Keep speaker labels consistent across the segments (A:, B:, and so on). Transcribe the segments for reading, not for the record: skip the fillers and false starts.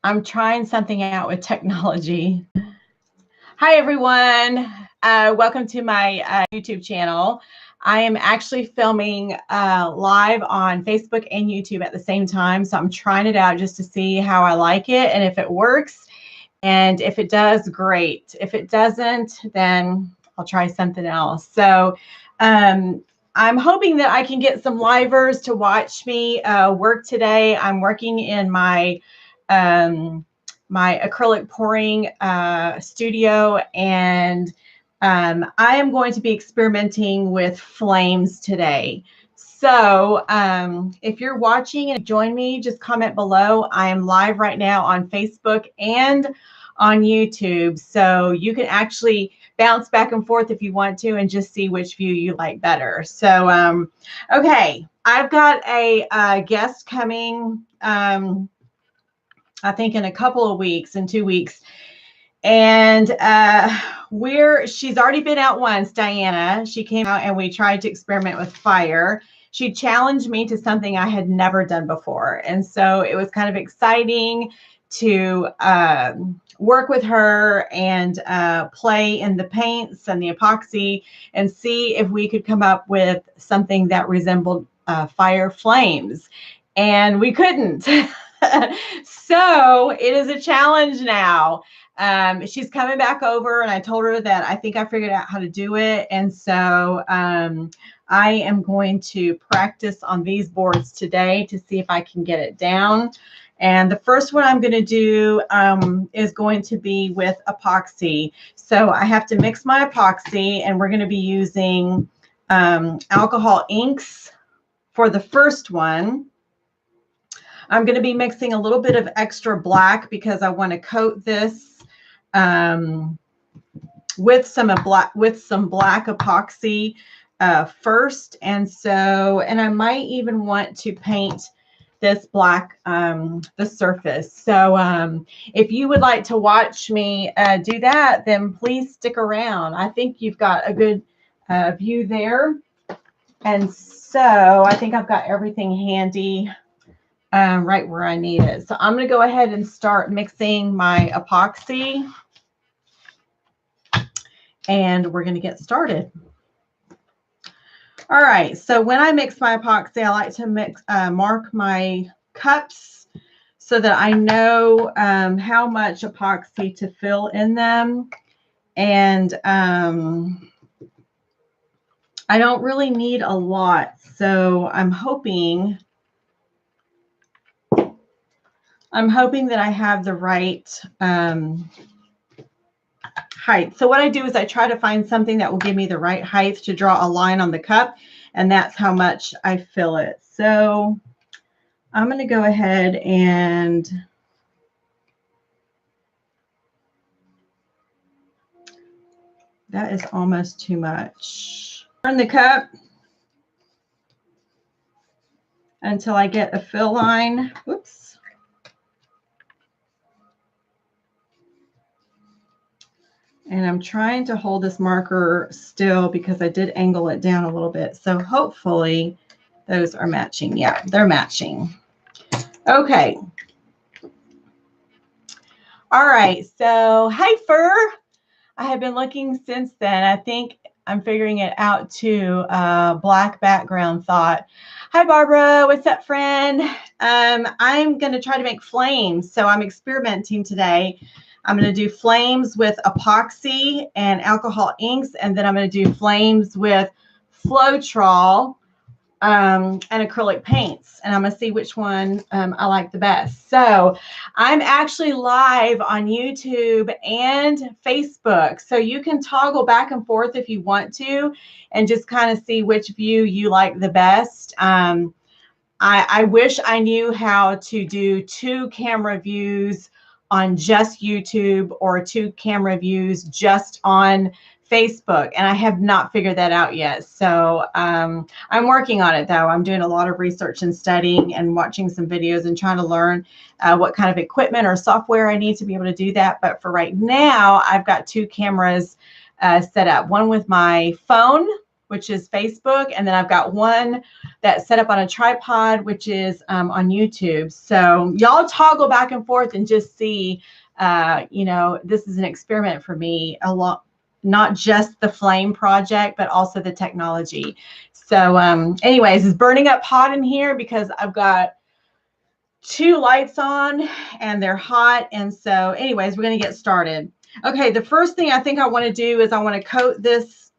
A: I'm trying something out with technology. Hi, everyone. Welcome to my YouTube channel. I am actually filming live on Facebook and YouTube at the same time. So I'm trying it out just to see how I like it and if it works. And if it does, great. If it doesn't, then I'll try something else. So I'm hoping that I can get some livers to watch me work today. I'm working in my my acrylic pouring studio, and I am going to be experimenting with flames today. So if you're watching and join me, just comment below. I am live right now on Facebook and on YouTube. So you can actually bounce back and forth if you want to and just see which view you like better. So, okay, I've got a guest coming, I think in a couple of weeks, in 2 weeks. And she's already been out once, Diana. She came out and we tried to experiment with fire. She challenged me to something I had never done before. And so it was kind of exciting to work with her and play in the paints and the epoxy and see if we could come up with something that resembled fire flames. And we couldn't. So it is a challenge now. She's coming back over, and I told her that I think I figured out how to do it. And so I am going to practice on these boards today to see if I can get it down. And the first one I'm going to do is going to be with epoxy. So I have to mix my epoxy, and we're going to be using alcohol inks for the first one. I'm going to be mixing a little bit of extra black because I want to coat this with some black epoxy first. And I might even want to paint this black the surface. So if you would like to watch me do that, then please stick around. I think you've got a good view there. And so I think I've got everything handy right where I need it. So I'm going to go ahead and start mixing my epoxy, and we're going to get started. All right. So when I mix my epoxy, I like to mark my cups so that I know how much epoxy to fill in them. And I don't really need a lot. So I'm hoping that I have the right height. So what I do is I try to find something that will give me the right height to draw a line on the cup, and that's how much I fill it. So I'm going to go ahead and that is almost too much. Turn the cup until I get a fill line. Whoops. And I'm trying to hold this marker still because I did angle it down a little bit. So hopefully those are matching. Yeah, they're matching. Okay. All right. So, hi, Fur. I have been looking since then. I think I'm figuring it out too. Black background thought. Hi, Barbara. What's up, friend? I'm going to try to make flames. So I'm experimenting today. I'm going to do flames with epoxy and alcohol inks, and then I'm going to do flames with Floetrol and acrylic paints, and I'm going to see which one I like the best. So I'm actually live on YouTube and Facebook, so you can toggle back and forth if you want to and just kind of see which view you like the best. I wish I knew how to do 2 camera views on just YouTube or 2 camera views just on Facebook, and I have not figured that out yet. So I'm working on it, though. I'm doing a lot of research and studying and watching some videos and trying to learn what kind of equipment or software I need to be able to do that. But for right now, I've got 2 cameras set up, one with my phone which is Facebook, and then I've got one that's set up on a tripod, which is on YouTube. So y'all toggle back and forth and just see, you know, this is an experiment for me, a lot, not just the flame project, but also the technology. So anyways, it's burning up hot in here because I've got 2 lights on and they're hot. And so anyways, we're going to get started. Okay, the first thing I think I want to do is I want to coat this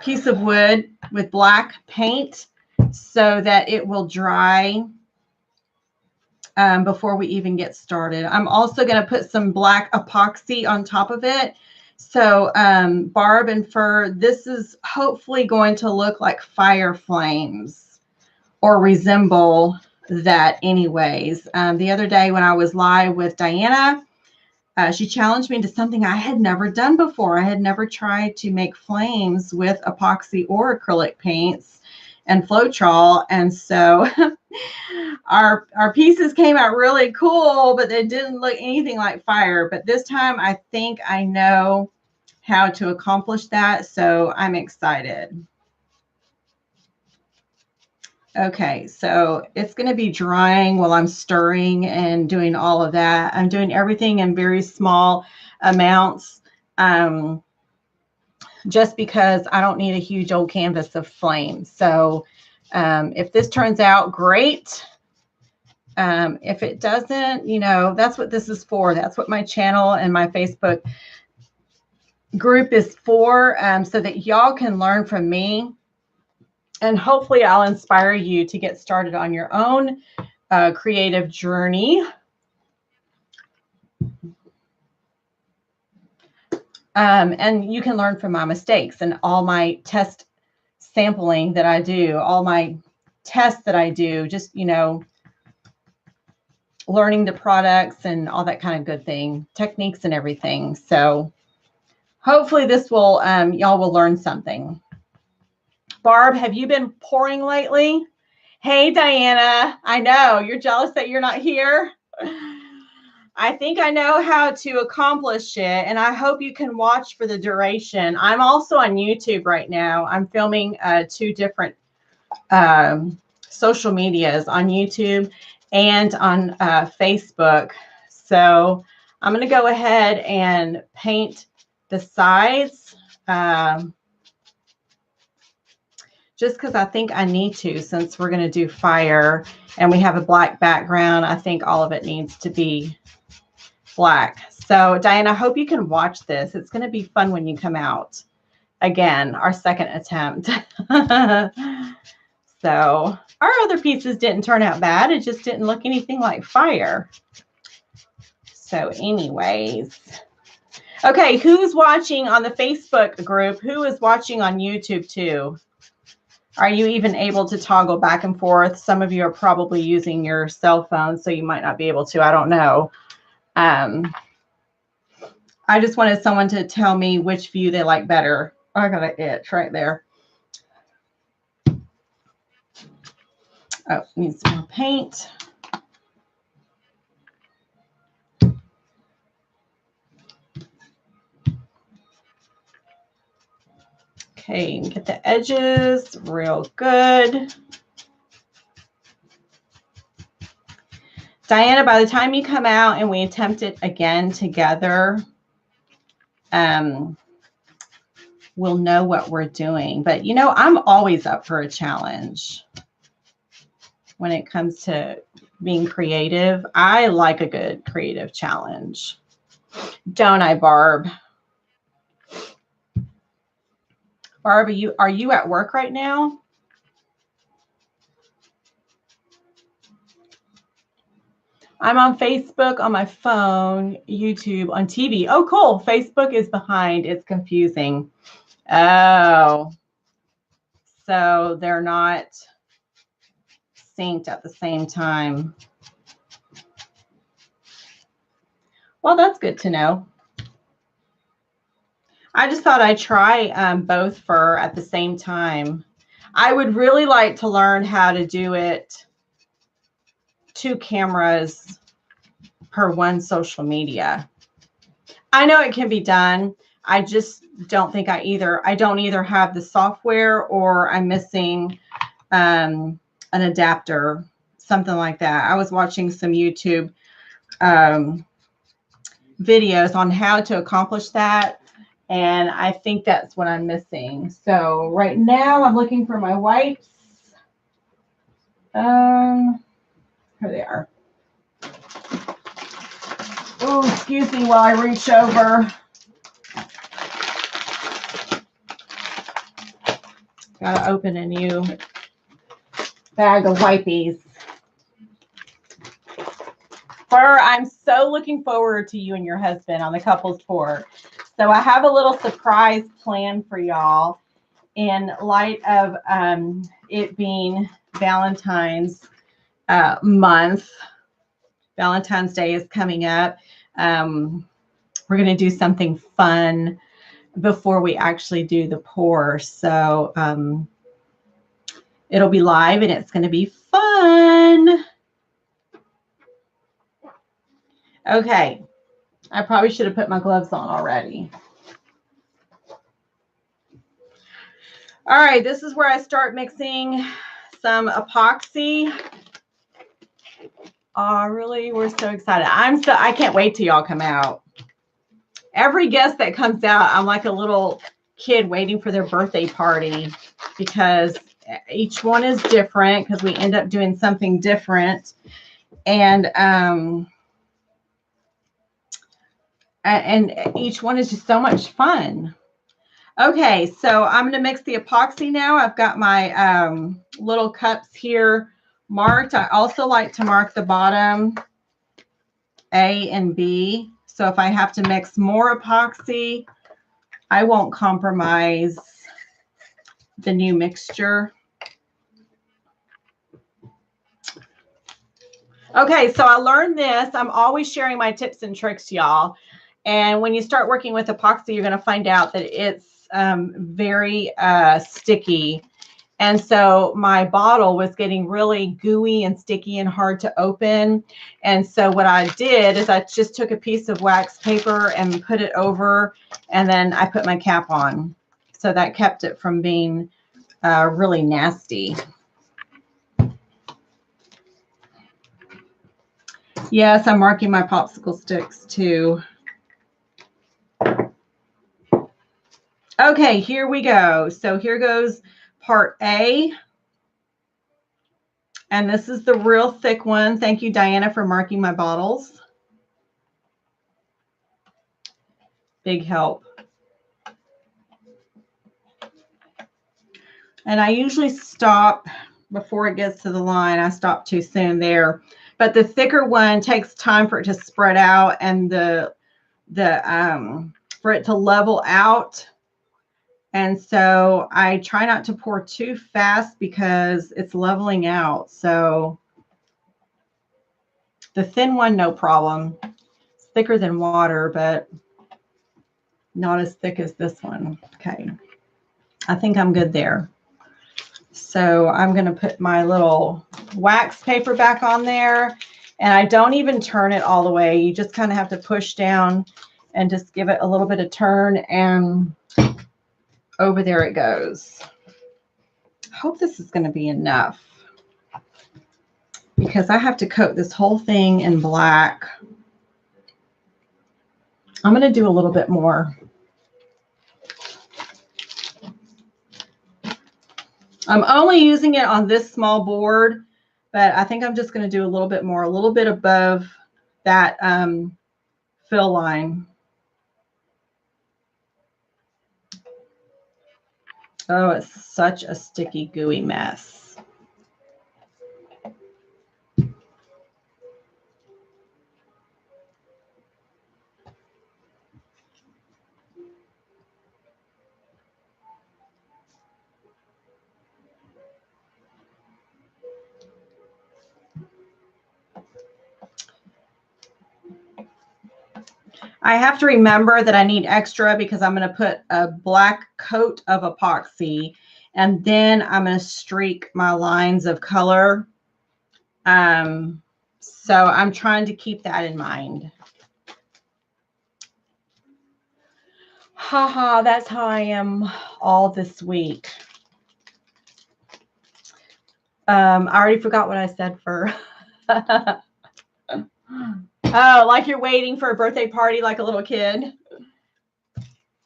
A: piece of wood with black paint so that it will dry before we even get started. I'm also going to put some black epoxy on top of it. So Barb and Fur, this is hopefully going to look like fire flames or resemble that anyways. The other day when I was live with Diana, she challenged me to something I had never done before. I had never tried to make flames with epoxy or acrylic paints and Floetrol. And so our pieces came out really cool, but they didn't look anything like fire. But this time I think I know how to accomplish that. So I'm excited. Okay, so it's going to be drying while I'm stirring and doing all of that. I'm doing everything in very small amounts just because I don't need a huge old canvas of flame. So if this turns out great, if it doesn't, you know, that's what this is for. That's what my channel and my Facebook group is for, so that y'all can learn from me. And hopefully I'll inspire you to get started on your own creative journey. And you can learn from my mistakes and all my test sampling that I do, all my tests that I do, just, you know, learning the products and all that kind of good thing, techniques and everything. So hopefully this will, y'all will learn something. Barb, have you been pouring lately? Hey, Diana, I know you're jealous that you're not here. I think I know how to accomplish it, and I hope you can watch for the duration. I'm also on YouTube right now. I'm filming 2 different social medias, on YouTube and on Facebook. So I'm going to go ahead and paint the sides. Just because I think I need to, since we're going to do fire and we have a black background, I think all of it needs to be black. So Diana, I hope you can watch this. It's going to be fun when you come out. Again, our second attempt. So our other pieces didn't turn out bad. It just didn't look anything like fire. So anyways. Okay, who's watching on the Facebook group? Who is watching on YouTube too? Are you even able to toggle back and forth? Some of you are probably using your cell phone, so you might not be able to. I don't know. I just wanted someone to tell me which view they like better. Oh, I got an itch right there. Oh, need some more paint. Okay, get the edges real good. Diana, by the time you come out and we attempt it again together, we'll know what we're doing. But, you know, I'm always up for a challenge when it comes to being creative. I like a good creative challenge. Don't I, Barb? Barb, are you at work right now? I'm on Facebook, on my phone, YouTube, on TV. Oh, cool. Facebook is behind. It's confusing. Oh, so they're not synced at the same time. Well, that's good to know. I just thought I'd try both for at the same time. I would really like to learn how to do it 2 cameras per one social media. I know it can be done. I just don't think I don't either have the software or I'm missing an adapter, something like that. I was watching some YouTube videos on how to accomplish that, and I think that's what I'm missing. So right now I'm looking for my wipes. Here they are. Oh, excuse me while I reach over. Gotta open a new bag of wipies. Fur, I'm so looking forward to you and your husband on the couples tour. So I have a little surprise planned for y'all in light of it being Valentine's month. Valentine's Day is coming up. We're going to do something fun before we actually do the pour. So it'll be live and it's going to be fun. Okay. I probably should have put my gloves on already. All right. This is where I start mixing some epoxy. Oh, really? We're so excited. I can't wait till y'all come out. Every guest that comes out, I'm like a little kid waiting for their birthday party because each one is different because we end up doing something different. And each one is just so much fun. Okay, so I'm going to mix the epoxy now. I've got my little cups here marked. I also like to mark the bottom A and B. So if I have to mix more epoxy, I won't compromise the new mixture. Okay, so I learned this. I'm always sharing my tips and tricks, y'all. And when you start working with epoxy, you're going to find out that it's very sticky. And so my bottle was getting really gooey and sticky and hard to open. And so what I did is I just took a piece of wax paper and put it over, and then I put my cap on. So that kept it from being really nasty. Yes, I'm marking my popsicle sticks too. Okay, here we go. So here goes part A. And this is the real thick one. Thank you, Diana, for marking my bottles. Big help. And I usually stop before it gets to the line. I stop too soon there. But the thicker one takes time for it to spread out and for it to level out. And so I try not to pour too fast because it's leveling out. So the thin one, no problem. It's thicker than water, but not as thick as this one. Okay. I think I'm good there. So I'm going to put my little wax paper back on there. And I don't even turn it all the way. You just kind of have to push down and just give it a little bit of turn, and over there it goes. I hope this is going to be enough because I have to coat this whole thing in black. I'm going to do a little bit more. I'm only using it on this small board, but I think I'm just going to do a little bit more, a little bit above that fill line. Oh, it's such a sticky, gooey mess. I have to remember that I need extra because I'm going to put a black coat of epoxy, and then I'm going to streak my lines of color. So I'm trying to keep that in mind. Haha, that's how I am all this week. I already forgot what I said for. Oh, like you're waiting for a birthday party like a little kid.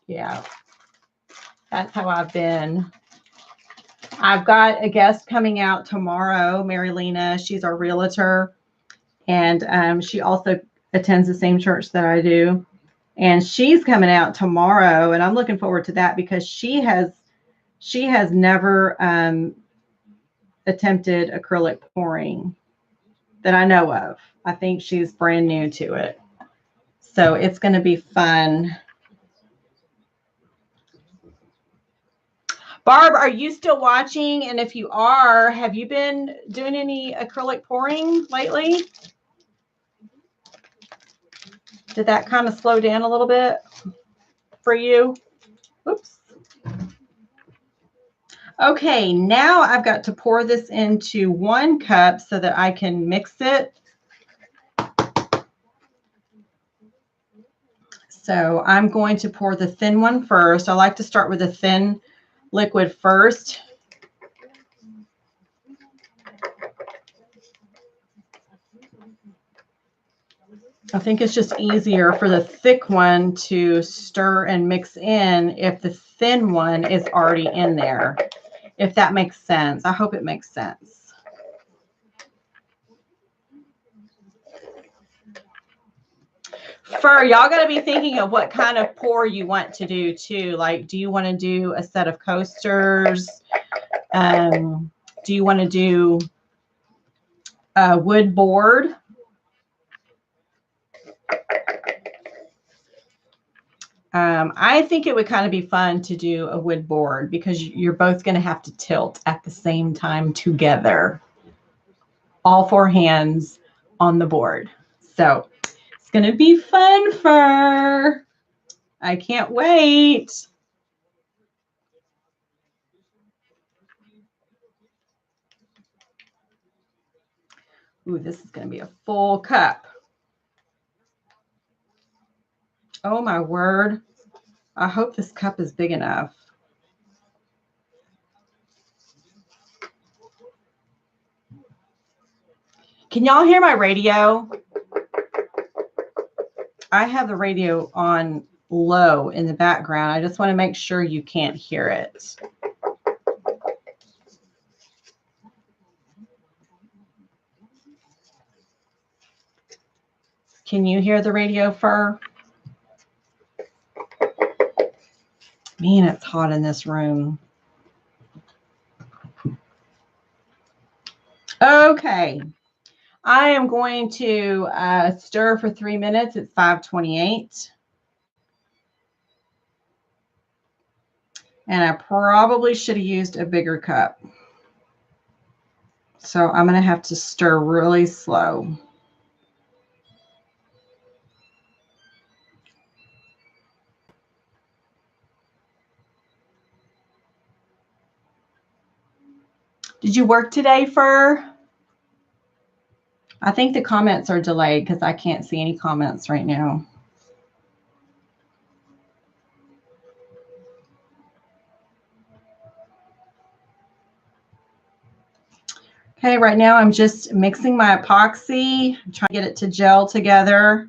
A: Yeah, that's how I've been. I've got a guest coming out tomorrow, Mary Lena. She's our realtor, and she also attends the same church that I do. And she's coming out tomorrow, and I'm looking forward to that because she has never attempted acrylic pouring that I know of. I think she's brand new to it. So it's going to be fun. Barb, are you still watching? And if you are, have you been doing any acrylic pouring lately? Did that kind of slow down a little bit for you? Oops. Okay, now I've got to pour this into 1 cup so that I can mix it. So I'm going to pour the thin one first. I like to start with a thin liquid first. I think it's just easier for the thick one to stir and mix in if the thin one is already in there, if that makes sense. I hope it makes sense. Fur, y'all got to be thinking of what kind of pour you want to do too. Like, do you want to do a set of coasters? Do you want to do a wood board? I think it would kind of be fun to do a wood board because you're both going to have to tilt at the same time together. All 4 hands on the board. So it's going to be fun, Fur. I can't wait. Ooh, this is going to be a full cup. Oh, my word. I hope this cup is big enough. Can y'all hear my radio? I have the radio on low in the background. I just want to make sure you can't hear it. Can you hear the radio, Fur? Man, it's hot in this room. Okay. I am going to stir for 3 minutes. It's 5:28. And I probably should have used a bigger cup. So I'm going to have to stir really slow. Did you work today, Fur? I think the comments are delayed because I can't see any comments right now. Okay, right now I'm just mixing my epoxy. I'm trying to get it to gel together.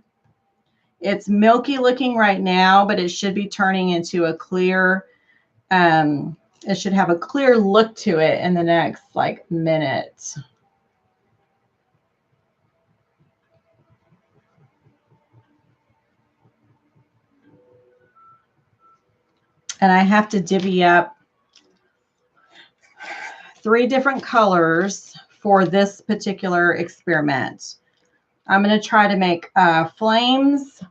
A: It's milky looking right now, but it should be turning into a clear, it should have a clear look to it in the next like minute. And I have to divvy up 3 different colors for this particular experiment. I'm going to try to make flames,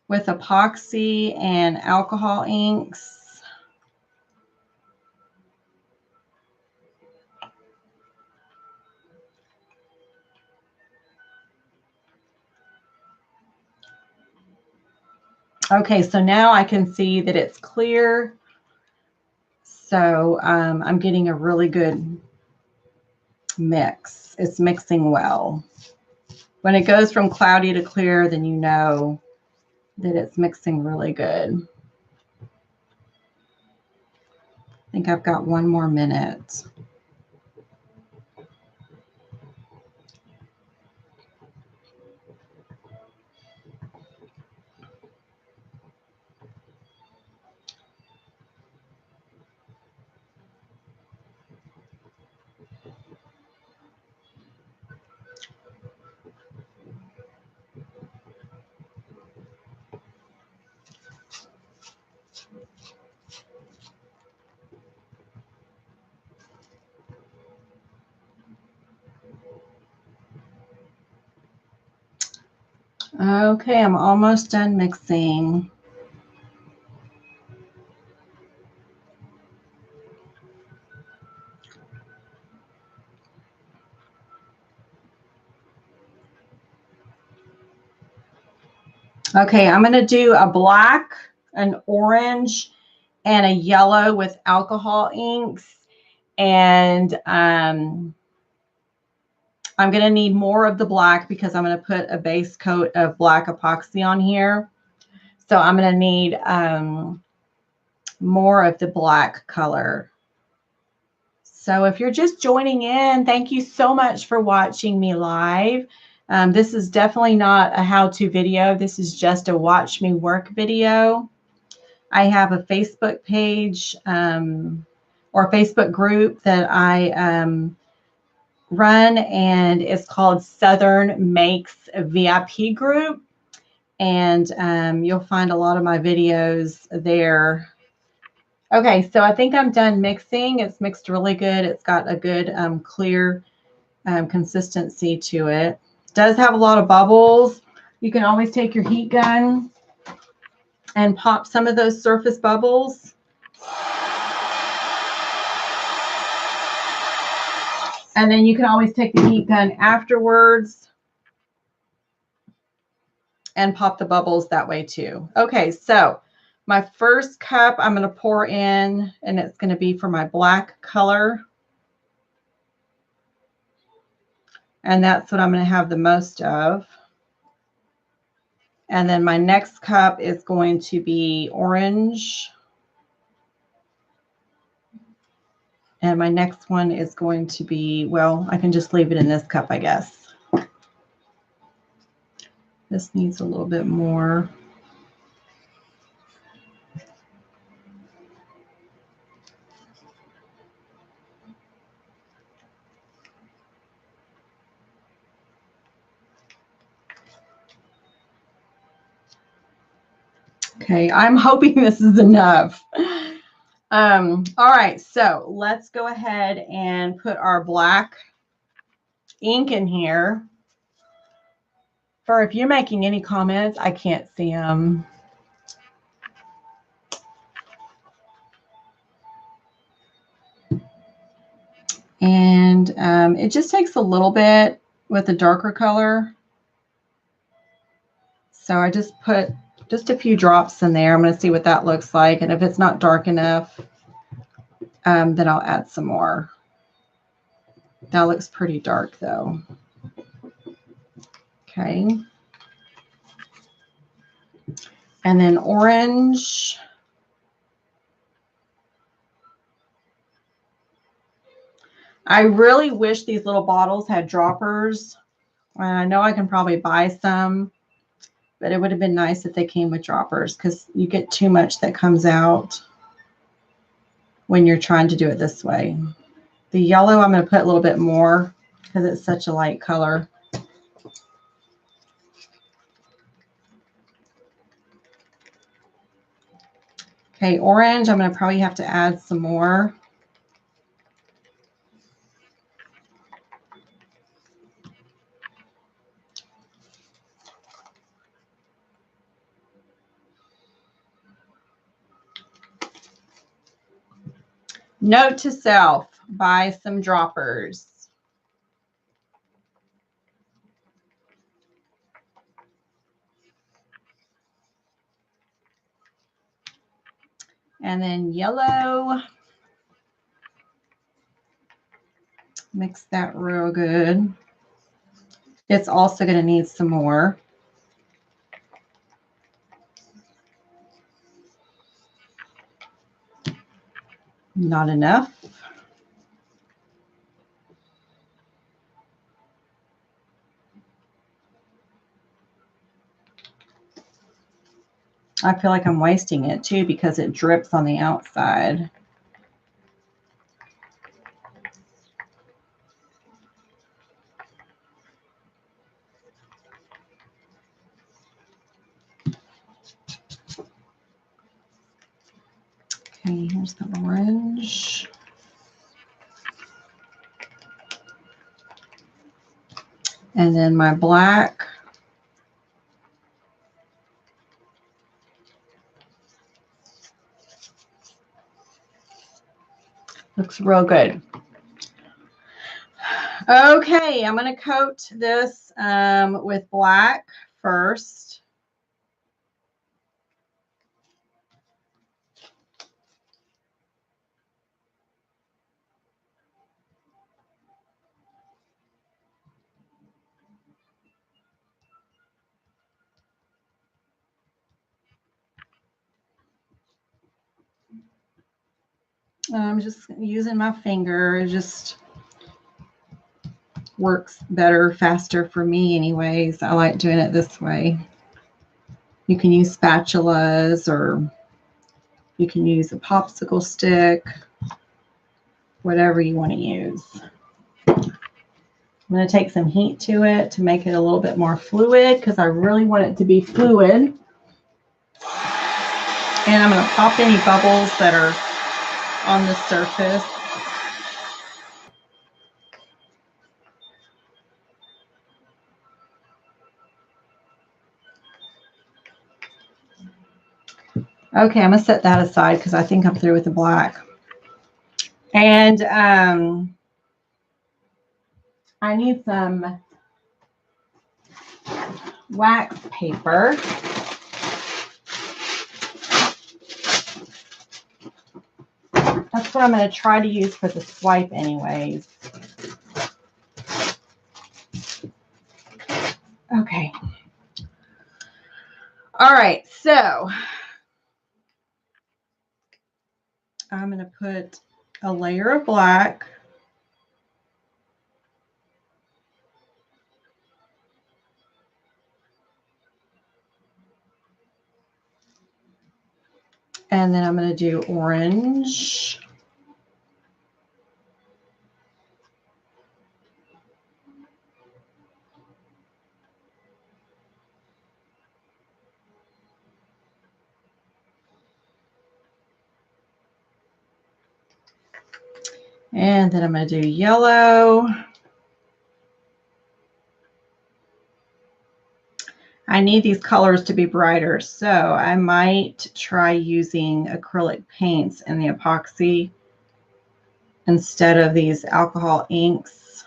A: with epoxy and alcohol inks. Okay, so now I can see that it's clear. So I'm getting a really good mix. It's mixing well. When it goes from cloudy to clear, then you know that it's mixing really good. I think I've got 1 more minute. Okay, I'm almost done mixing. Okay, I'm going to do a black, an orange, and a yellow with alcohol inks. And I'm going to need more of the black because I'm going to put a base coat of black epoxy on here. So I'm going to need more of the black color. So if you're just joining in, thank you so much for watching me live. This is definitely not a how-to video. This is just a watch me work video. I have a Facebook page or a Facebook group that I run, and it's called Southern Makes VIP Group. And you'll find a lot of my videos there. Okay, so I think I'm done mixing. It's mixed really good. It's got a good clear consistency to it. It does have a lot of bubbles. You can always take your heat gun and pop some of those surface bubbles. And then you can always take the heat gun afterwards and pop the bubbles that way too. Okay, so my first cup I'm going to pour in, and it's going to be for my black color. And that's what I'm going to have the most of. And then my next cup is going to be orange. And my next one is going to be, well, I can just leave it in this cup, I guess. This needs a little bit more. Okay, I'm hoping this is enough. All right, so let's go ahead and put our black ink in here. For if you're making any comments, I can't see them. And it just takes a little bit with a darker color. So I just put just a few drops in there. I'm going to see what that looks like. And if it's not dark enough, then I'll add some more. That looks pretty dark though. Okay. And then orange. I really wish these little bottles had droppers. I know I can probably buy some, but it would have been nice if they came with droppers because you get too much that comes out when you're trying to do it this way. The yellow, I'm going to put a little bit more because it's such a light color. Okay, orange, I'm going to probably have to add some more. Note to self, buy some droppers. And then yellow. Mix that real good. It's also going to need some more. Not enough. I feel like I'm wasting it too because it drips on the outside. Okay, here's the orange. And then my black. Looks real good. Okay, I'm going to coat this with black first. I'm just using my finger. It just works better, faster for me anyways. I like doing it this way. You can use spatulas or you can use a popsicle stick, whatever you want to use. I'm going to take some heat to it to make it a little bit more fluid because I really want it to be fluid. And I'm going to pop any bubbles that are on the surface. Okay, I'm going to set that aside because I think I'm through with the black. And I need some wax paper. That's what I'm going to try to use for the swipe anyways. Okay. All right, so I'm going to put a layer of black. And then I'm going to do orange. And then I'm going to do yellow. I need these colors to be brighter, so I might try using acrylic paints in the epoxy instead of these alcohol inks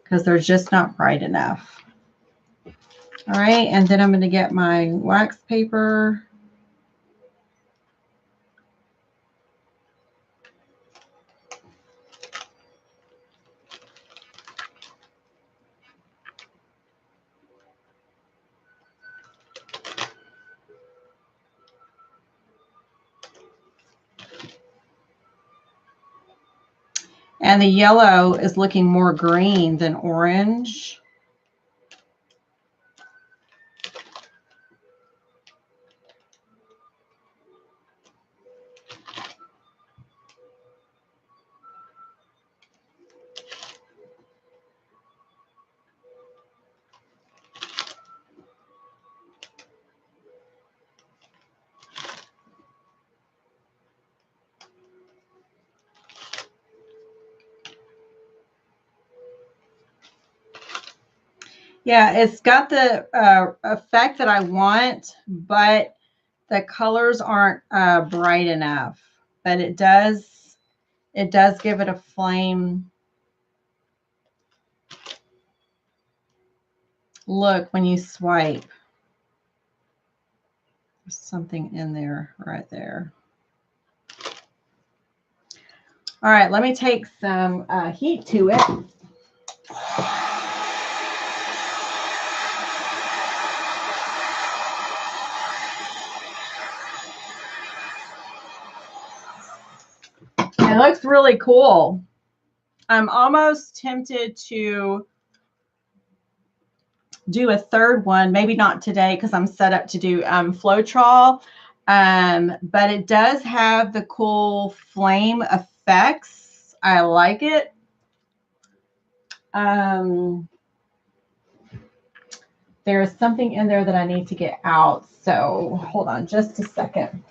A: because they're just not bright enough. All right, and then I'm going to get my wax paper. And the yellow is looking more green than orange. Yeah, it's got the effect that I want, but the colors aren't bright enough. But it does give it a flame look when you swipe. There's something in there right there. All right, let me take some heat to it. It looks really cool. I'm almost tempted to do a third one, maybe not today because I'm set up to do Floetrol, but it does have the cool flame effects. I like it. There's something in there that I need to get out, so hold on just a second.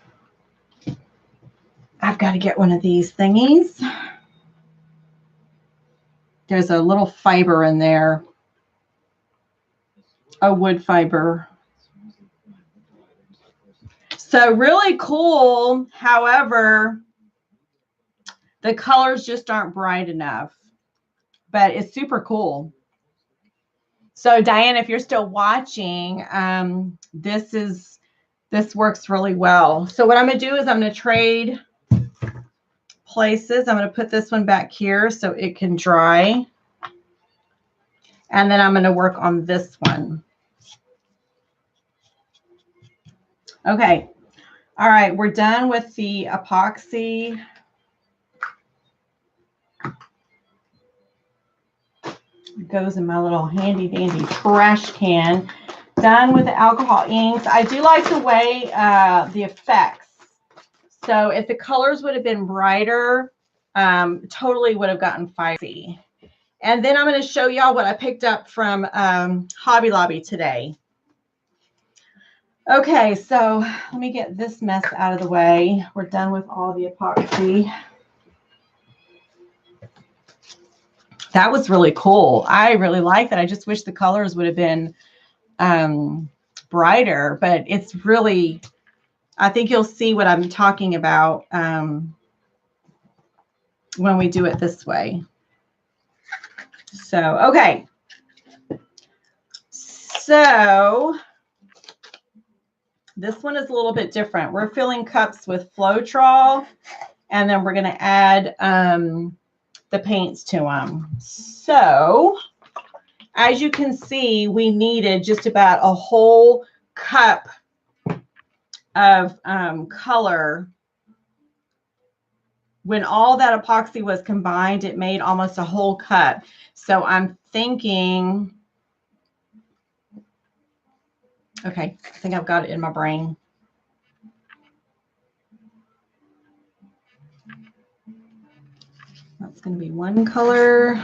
A: I've got to get one of these thingies. There's a little fiber in there, a wood fiber. So really cool. However, the colors just aren't bright enough, but it's super cool. So Diane, if you're still watching, this works really well. So what I'm going to do is I'm going to trade places. I'm going to put this one back here so it can dry. And then I'm going to work on this one. Okay. All right. We're done with the epoxy. It goes in my little handy dandy trash can. Done with the alcohol inks. I do like the way the effects. So if the colors would have been brighter, totally would have gotten feisty. And then I'm going to show y'all what I picked up from Hobby Lobby today. Okay, so let me get this mess out of the way. We're done with all the epoxy. That was really cool. I really like that. I just wish the colors would have been brighter, but it's really, I think you'll see what I'm talking about when we do it this way. So, okay. So this one is a little bit different. We're filling cups with Floetrol, and then we're going to add the paints to them. So as you can see, we needed just about a whole cup of color. When all that epoxy was combined, it made almost a whole cup. So I'm thinking, okay, I think I've got it in my brain. That's going to be one color.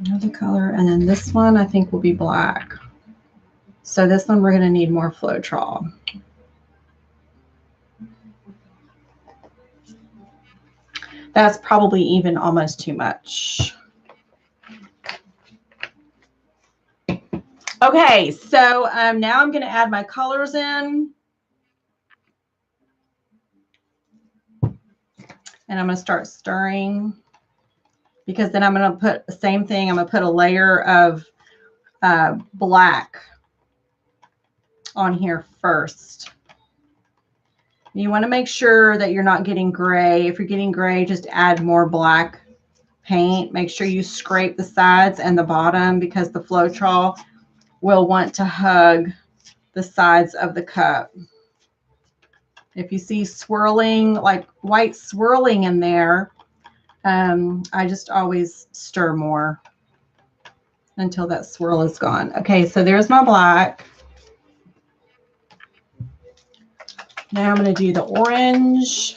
A: Another color, and then this one I think will be black. So this one we're going to need more Floetrol. That's probably even almost too much. Okay, so now I'm going to add my colors in. And I'm going to start stirring, because then I'm going to put the same thing. I'm going to put a layer of black on here first. You want to make sure that you're not getting gray. If you're getting gray, just add more black paint. Make sure you scrape the sides and the bottom, because the Floetrol will want to hug the sides of the cup. If you see swirling, like white swirling in there, I just always stir more until that swirl is gone. Okay, so there's my black. Now I'm going to do the orange.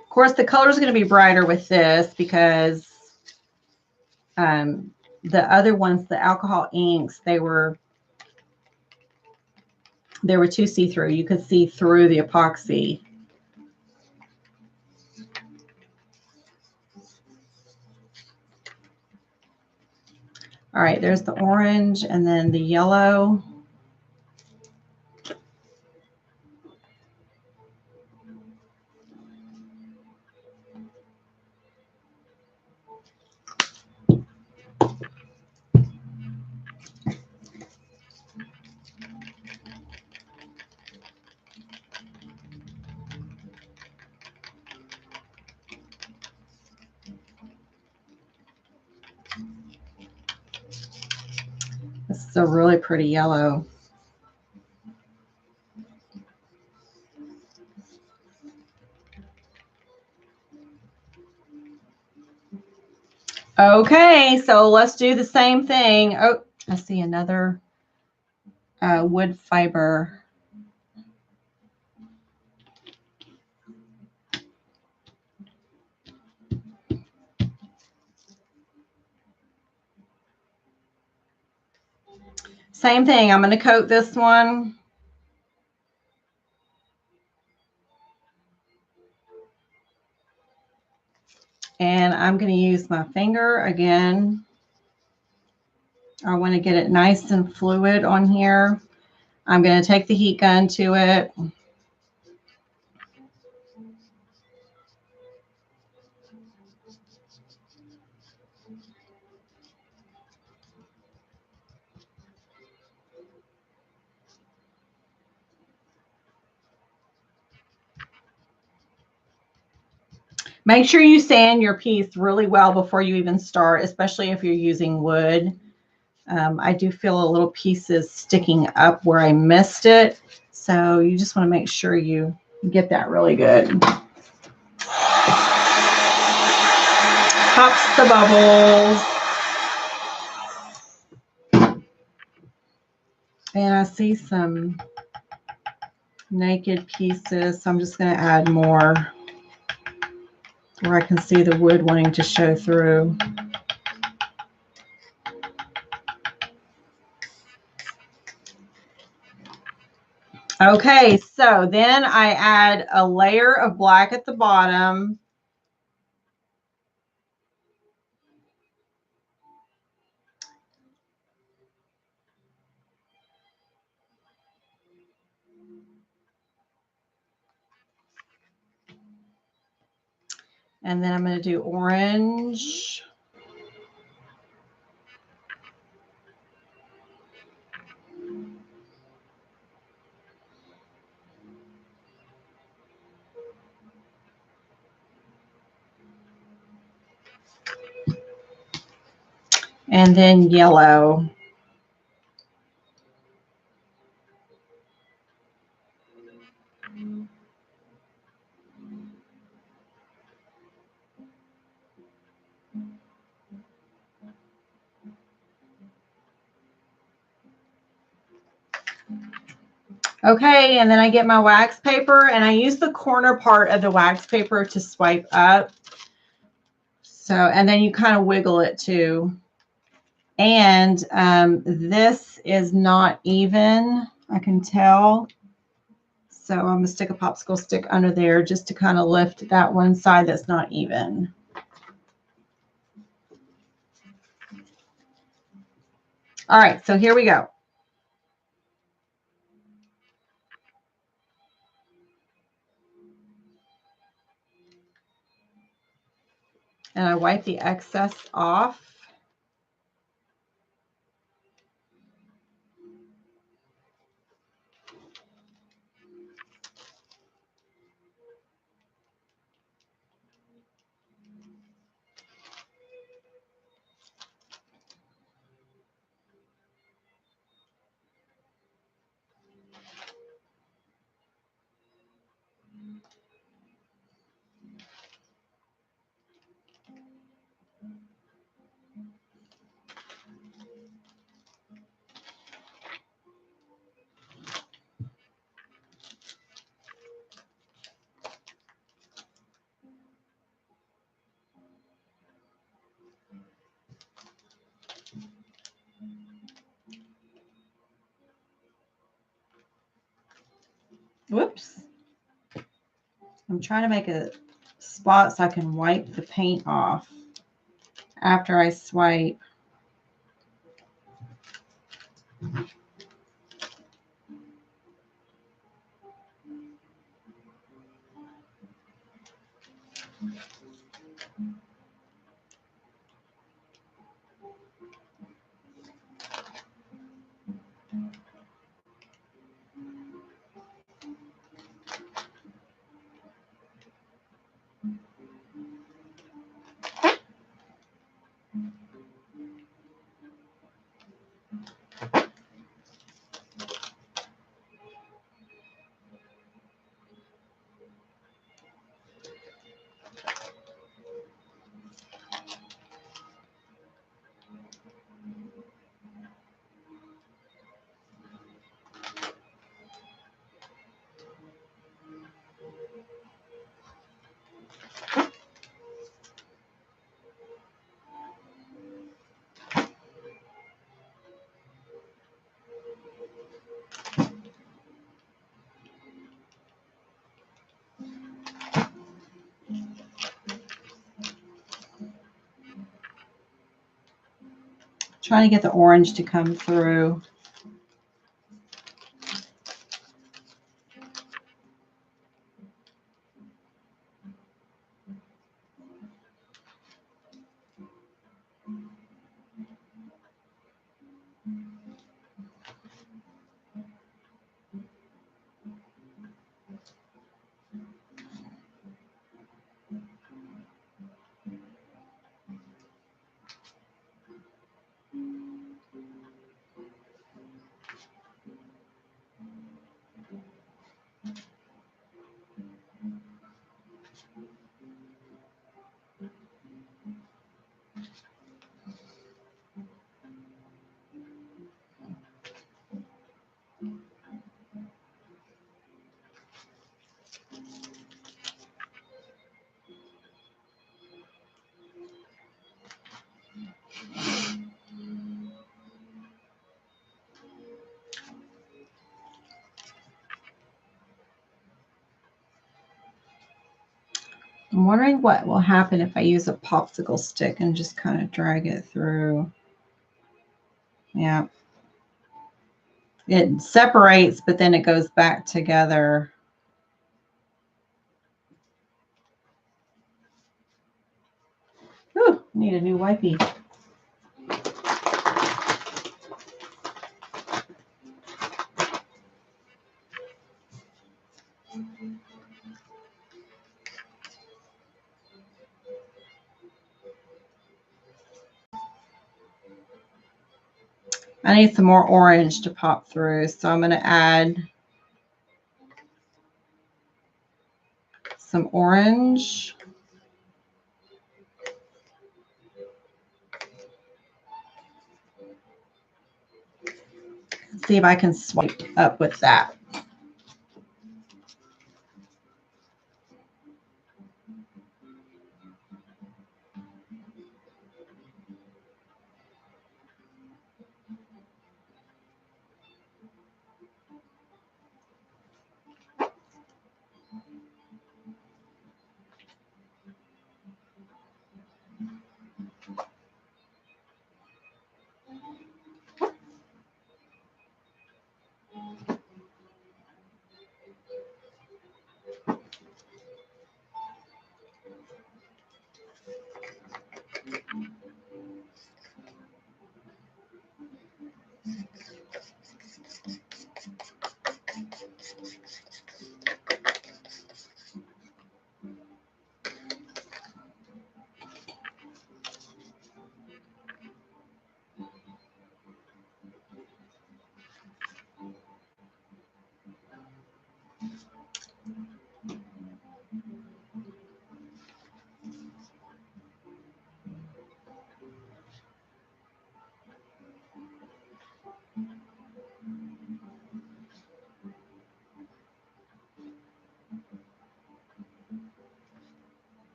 A: Of course, the color is going to be brighter with this, because the other ones, the alcohol inks, they were too see-through. You could see through the epoxy. All right, there's the orange, and then the yellow. This is a really pretty yellow. Okay, so let's do the same thing. Oh, I see another wood fiber. Same thing. I'm going to coat this one. And I'm going to use my finger again. I want to get it nice and fluid on here. I'm going to take the heat gun to it. Make sure you sand your piece really well before you even start, especially if you're using wood. I do feel a little pieces sticking up where I missed it. So you just want to make sure you get that really good. Pops the bubbles. And I see some naked pieces, so I'm just going to add more where I can see the wood wanting to show through. Okay, so then I add a layer of black at the bottom. And then I'm going to do orange. And then yellow. Okay, and then I get my wax paper and I use the corner part of the wax paper to swipe up. So, and then you kind of wiggle it too. And this is not even, I can tell. So I'm going to stick a popsicle stick under there just to kind of lift that one side that's not even. All right, so here we go. And I wipe the excess off. Whoops. I'm trying to make a spot so I can wipe the paint off after I swipe. Trying to get the orange to come through. I'm wondering what will happen if I use a popsicle stick and just kind of drag it through. Yeah. It separates, but then it goes back together. Ooh, need a new wipey. I need some more orange to pop through, so I'm going to add some orange. See if I can swipe up with that.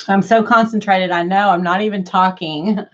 A: I'm so concentrated, I know I'm not even talking.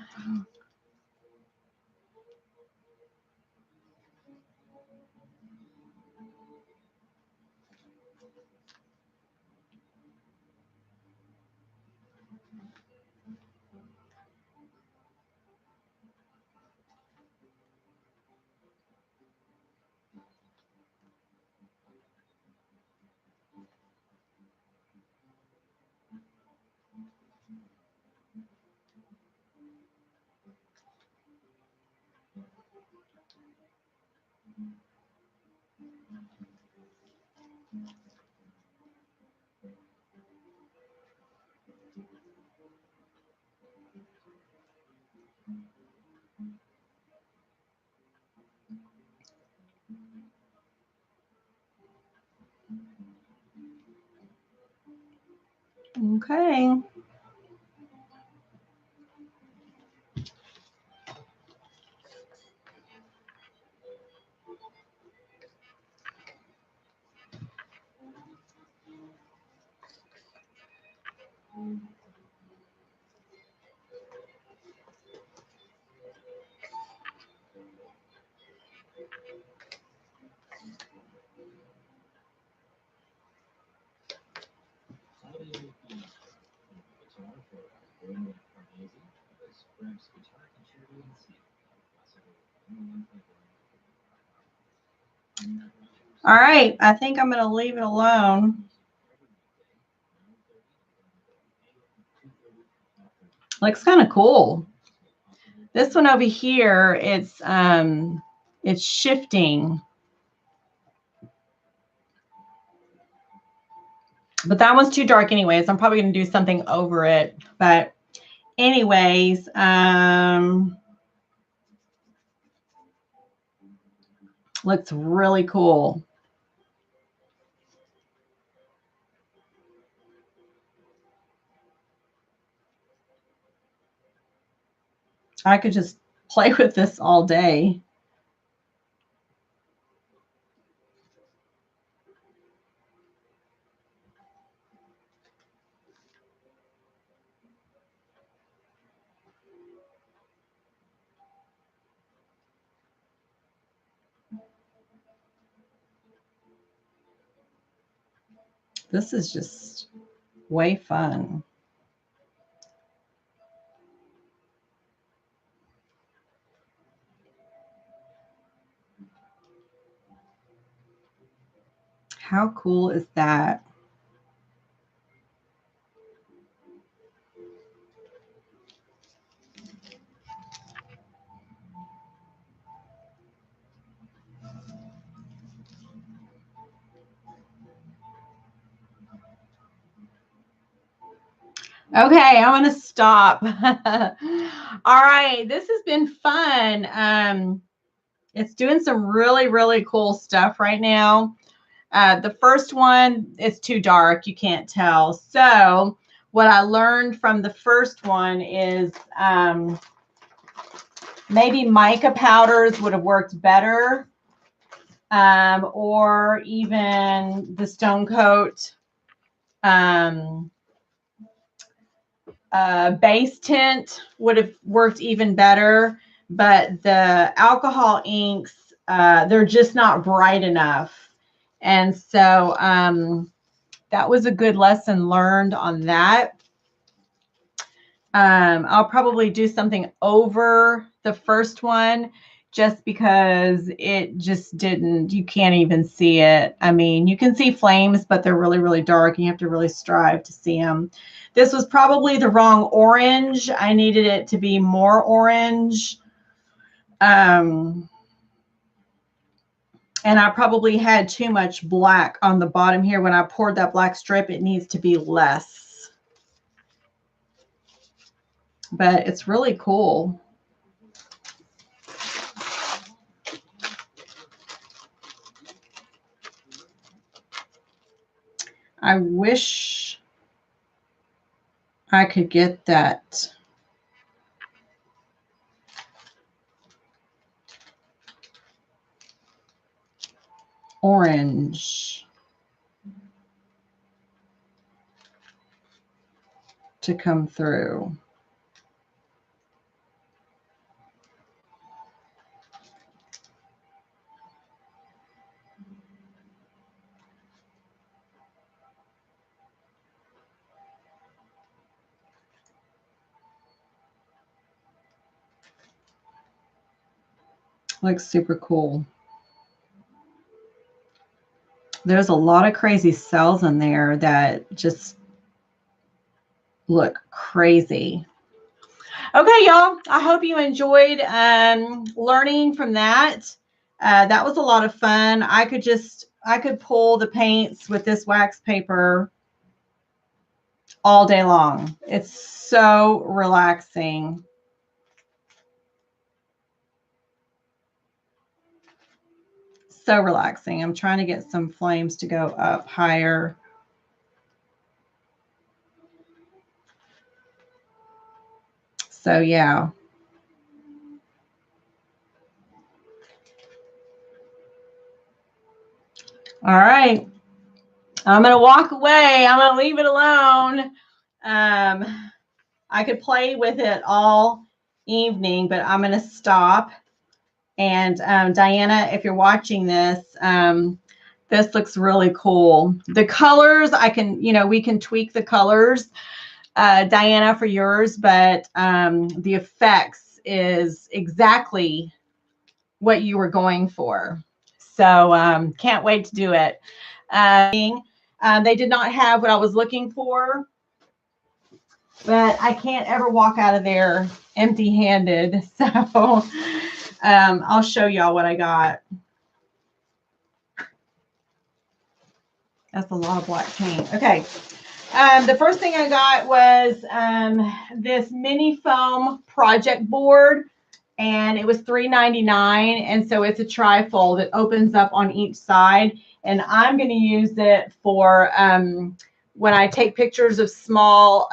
A: Okay. All right, I think I'm going to leave it alone. Looks kind of cool. This one over here, it's shifting. But that one's too dark anyways. I'm probably going to do something over it. But anyways, looks really cool. I could just play with this all day. This is just way fun. How cool is that? Okay, I'm going to stop. All right, this has been fun. It's doing some really, really cool stuff right now. The first one is too dark. You can't tell. So what I learned from the first one is maybe mica powders would have worked better, or even the stone coat base tint would have worked even better. But the alcohol inks, they're just not bright enough. And so that was a good lesson learned on that. I'll probably do something over the first one just because it just didn't, you can't even see it. I mean, you can see flames, but they're really, really dark and you have to really strive to see them. This was probably the wrong orange. I needed it to be more orange. And I probably had too much black on the bottom here. When I poured that black strip, it needs to be less. But it's really cool. I wish I could get that orange to come through. Looks super cool. There's a lot of crazy cells in there that just look crazy. Okay, y'all. I hope you enjoyed learning from that. That was a lot of fun. I could pull the paints with this wax paper all day long. It's so relaxing. So relaxing. I'm trying to get some flames to go up higher. So yeah. All right. I'm going to walk away. I'm going to leave it alone. I could play with it all evening, but I'm going to stop. And Diana, if you're watching this, this looks really cool. The colors, we can tweak the colors, Diana, for yours, but the effects is exactly what you were going for. So can't wait to do it. They did not have what I was looking for, but I can't ever walk out of there empty-handed. So I'll show y'all what I got. That's a lot of black paint. Okay. The first thing I got was this mini foam project board, and it was $3.99. And so it's a trifold. It opens up on each side, and I'm going to use it for when I take pictures of small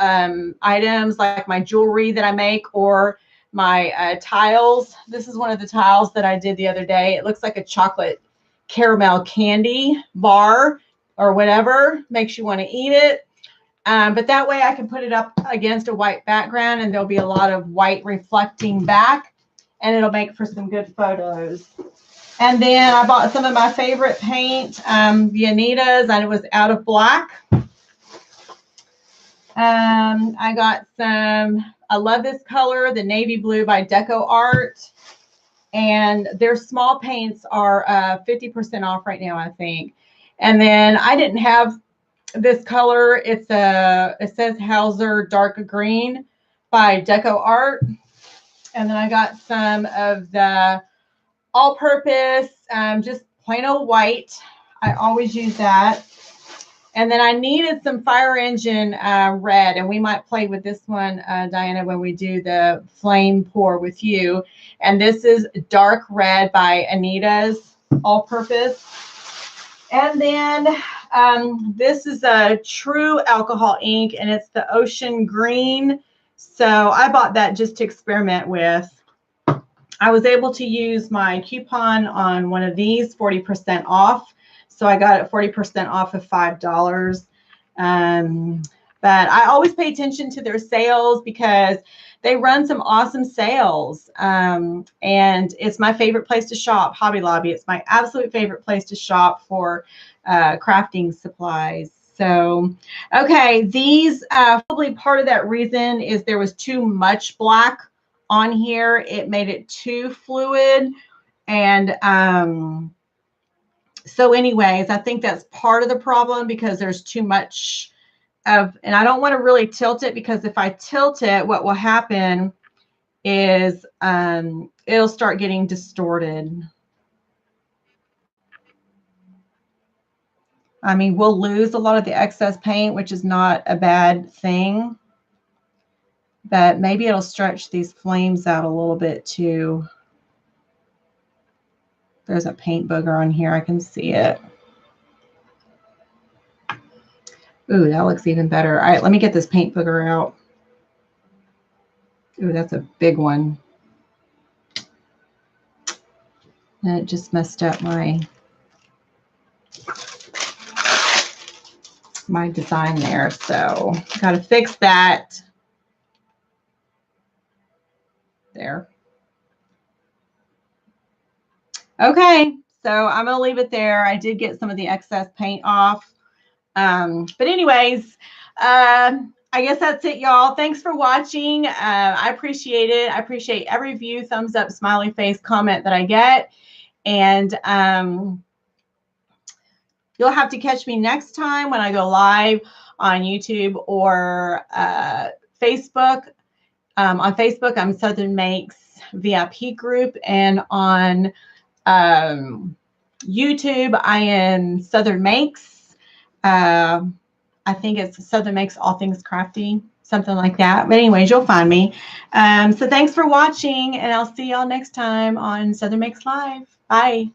A: items like my jewelry that I make or my tiles. This is one of the tiles that I did the other day. It looks like a chocolate caramel candy bar or whatever, makes you want to eat it. But that way I can put it up against a white background, and there'll be a lot of white reflecting back, and it'll make for some good photos. And then I bought some of my favorite paint, the Anita's, and it was out of black. I got some, I love this color, the navy blue by Deco Art. And their small paints are 50% off right now, I think. And then I didn't have this color. It says Hauser Dark Green by Deco Art. And then I got some of the all-purpose, just plain old white. I always use that. And then I needed some fire engine red, and we might play with this one, Diana, when we do the flame pour with you. And this is dark red by Anita's all-purpose. And then this is a true alcohol ink, and it's the ocean green. So I bought that just to experiment with. I was able to use my coupon on one of these, 40% off. So I got it 40% off of $5. But I always pay attention to their sales because they run some awesome sales. And it's my favorite place to shop, Hobby Lobby. It's my absolute favorite place to shop for crafting supplies. So, okay, these probably part of that reason is there was too much black on here. It made it too fluid. And so anyways, I think that's part of the problem because there's too much of, and I don't want to really tilt it because if I tilt it, what will happen is it'll start getting distorted. I mean, we'll lose a lot of the excess paint, which is not a bad thing, but maybe it'll stretch these flames out a little bit too. There's a paint booger on here. I can see it. Ooh, that looks even better. All right, let me get this paint booger out. Ooh, that's a big one. And it just messed up my design there. So got to fix that. There. Okay, so I'm going to leave it there. I did get some of the excess paint off. But anyways, I guess that's it, y'all. Thanks for watching. I appreciate it. I appreciate every view, thumbs up, smiley face, comment that I get. And you'll have to catch me next time when I go live on YouTube or Facebook. On Facebook, I'm Southern Makes VIP group, and on YouTube, I am Southern Makes. I think it's Southern Makes All Things Crafty, something like that. But anyways, you'll find me. So thanks for watching, and I'll see y'all next time on Southern Makes Live. Bye.